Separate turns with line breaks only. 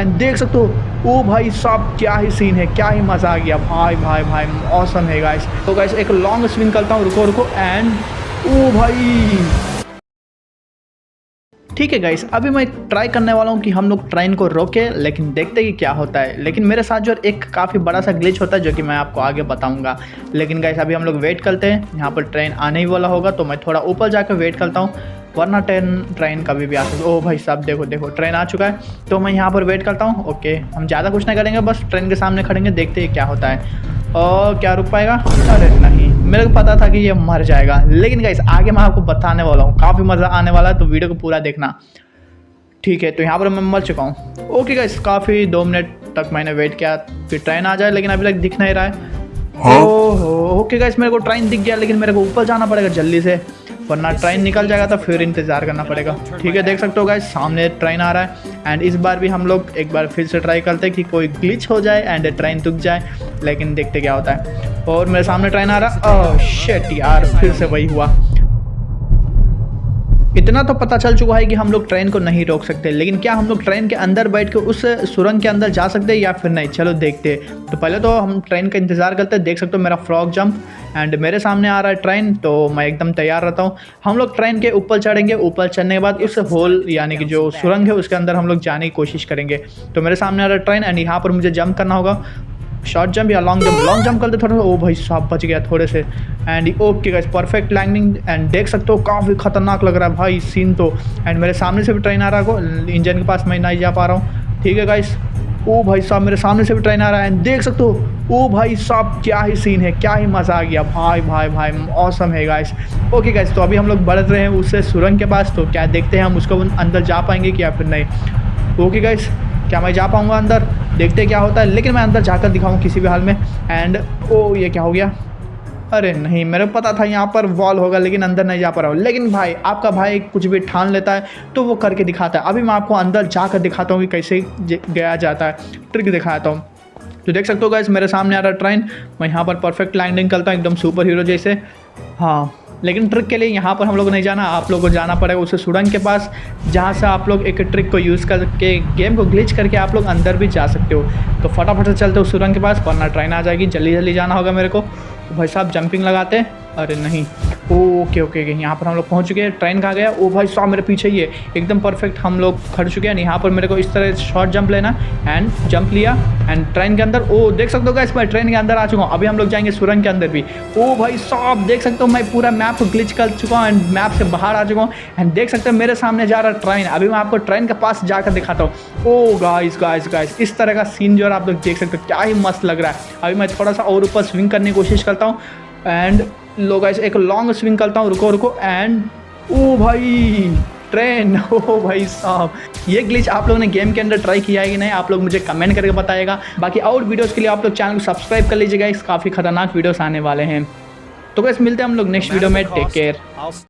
And देख सकते हो ओ भाई साहब क्या ही सीन है, क्या ही मज़ा आ गया भाई भाई भाई, ऑसम है गाइस। तो गाइस एक लॉन्ग स्विंग करता हूँ, रुको रुको एंड ओ भाई ठीक है गाइस, अभी मैं ट्राई करने वाला हूँ कि हम लोग ट्रेन को रोके, लेकिन देखते हैं कि क्या होता है। लेकिन मेरे साथ जो एक काफ़ी बड़ा सा ग्लिच होता है जो कि मैं आपको आगे बताऊंगा। लेकिन गाइस अभी हम लोग वेट करते हैं, यहाँ पर ट्रेन आने ही वाला होगा तो मैं थोड़ा ऊपर जाकर वेट करता हूँ, वरना ट्रेन कभी भी आ सकती है। ओ भाई साहब देखो देखो ट्रेन आ चुका है, तो मैं यहाँ पर वेट करता हूँ। ओके हम ज़्यादा कुछ नहीं करेंगे, बस ट्रेन के सामने खड़ेंगे, देखते हैं क्या होता है। और क्या रुक पाएगा? अरे नहीं, मेरे को पता था कि ये मर जाएगा। लेकिन गाइस आगे मैं आपको बताने वाला हूँ, काफ़ी मज़ा आने वाला है, तो वीडियो को पूरा देखना। ठीक है, तो यहाँ पर मैं मर चुका हूँ। ओके गाइस, काफ़ी 2 मिनट तक मैंने वेट किया कि ट्रेन आ जाए, लेकिन अभी तक दिख नहीं रहा है। ओहो ओके गाइस, मेरे को ट्रेन दिख गया, लेकिन मेरे को ऊपर जाना पड़ेगा जल्दी से, वरना ट्रेन निकल जाएगा तो फिर इंतज़ार करना पड़ेगा। ठीक है, देख सकते हो गाइस सामने ट्रेन आ रहा है। एंड इस बार भी हम लोग एक बार फिर से ट्राई करते हैं कि कोई ग्लिच हो जाए एंड ट्रेन रुक जाए, लेकिन देखते क्या होता है। और मेरे सामने ट्रेन आ रहा है। ओह शिट यार, फिर से वही हुआ। इतना तो पता चल चुका है कि हम लोग ट्रेन को नहीं रोक सकते, लेकिन क्या हम लोग ट्रेन के अंदर बैठ के उस सुरंग के अंदर जा सकते हैं या फिर नहीं, चलो देखते हैं। तो पहले तो हम ट्रेन का इंतज़ार करते हैं। देख सकते हो मेरा फ्रॉग जंप एंड मेरे सामने आ रहा है ट्रेन, तो मैं एकदम तैयार रहता हूँ। हम लोग ट्रेन के ऊपर चढ़ेंगे, ऊपर चढ़ने के बाद उस होल यानी कि जो सुरंग है उसके अंदर हम लोग जाने की कोशिश करेंगे। तो मेरे सामने आ रहा है ट्रेन एंड यहाँ पर मुझे जंप करना होगा, शॉर्ट जंप या लॉन्ग जंप करते थोड़ा सा। ओ भाई साहब बच गया थोड़े से। And okay guys, perfect landing. And देख सकते हो काफ़ी खतरनाक लग रहा है भाई सीन तो। एंड मेरे सामने से भी ट्रेन आ रहा है, इंजन के पास मैं नहीं जा पा रहा हूँ। ठीक है गाइस, ओ भाई साहब मेरे सामने से भी ट्रेन आ रहा है एंड देख सकते हो ओ भाई साहब क्या ही सीन है, क्या ही मज़ा आ गया भाई भाई भाई, ऑसम है गाइस। ओके गाइस, तो अभी हम लोग बढ़ रहे हैं उससे सुरंग के पास, तो क्या देखते हैं हम उसको अंदर जा पाएंगे कि या फिर नहीं। ओके गाइस, क्या मैं जा पाऊँगा अंदर, देखते क्या होता है। लेकिन मैं अंदर जाकर दिखाऊँ किसी भी हाल में। एंड ओ ये क्या हो गया? अरे नहीं, मेरे को पता था यहाँ पर वॉल होगा, लेकिन अंदर नहीं जा पा रहा हूँ। लेकिन भाई आपका भाई कुछ भी ठान लेता है तो वो करके दिखाता है। अभी मैं आपको अंदर जाकर दिखाता हूँ कि कैसे गया जाता है, ट्रिक दिखाता हूँ। तो देख सकते हो गाइस मेरे सामने आ रहा है ट्रेन, मैं यहाँ पर परफेक्ट लैंडिंग करता हूँ एकदम सुपर हीरो जैसे। हाँ, लेकिन ट्रिक के लिए यहाँ पर हम लोग नहीं जाना, आप लोग को जाना पड़ेगा उस सुरंग के पास, जहाँ से आप लोग एक ट्रिक को यूज़ करके गेम को ग्लिच करके आप लोग अंदर भी जा सकते हो। तो फटाफट से चलते हो सुरंग के पास, वरना ट्रेन आ जाएगी। जल्दी जल्दी जाना होगा मेरे को। तो भाई साहब जंपिंग लगाते हैं। अरे नहीं, ओके ओके यहाँ पर हम लोग पहुँच चुके हैं। ट्रेन कहाँ गया? ओ भाई साहब मेरे पीछे ही है, एकदम परफेक्ट हम लोग खड़ चुके हैं। यहाँ पर मेरे को इस तरह शॉर्ट जंप लेना एंड जंप लिया एंड ट्रेन के अंदर। ओ देख सकते हो गाइस मैं ट्रेन के अंदर आ चुका हूँ। अभी हम लोग जाएंगे सुरंग के अंदर भी। ओ भाई साहब देख सकते हो मैं पूरा मैप को ग्लिच कर चुका हूँ एंड मैप से बाहर आ चुका हूँ। एंड देख सकते हो मेरे सामने जा रहा है ट्रेन। अभी मैं आपको ट्रेन के पास जाकर दिखाता हूँ। ओ गाइस गाइस गाइस, इस तरह का सीन जो आप लोग देख सकते हो, क्या ही मस्त लग रहा है। अभी मैं थोड़ा सा और ऊपर स्विंग करने की कोशिश करता हूँ एंड लो गाइस एक लॉन्ग स्विंग करता हूँ, रुको रुको एंड ओ भाई ट्रेन। ओ भाई साहब, ये ग्लिच आप लोगों ने गेम के अंदर ट्राई किया है कि नहीं, आप लोग मुझे कमेंट करके बताइएगा। बाकी और वीडियोस के लिए आप लोग चैनल को सब्सक्राइब कर लीजिएगा, इस काफ़ी खतरनाक वीडियोस आने वाले हैं। तो गाइस मिलते हैं हम लोग नेक्स्ट वीडियो में, टेक केयर।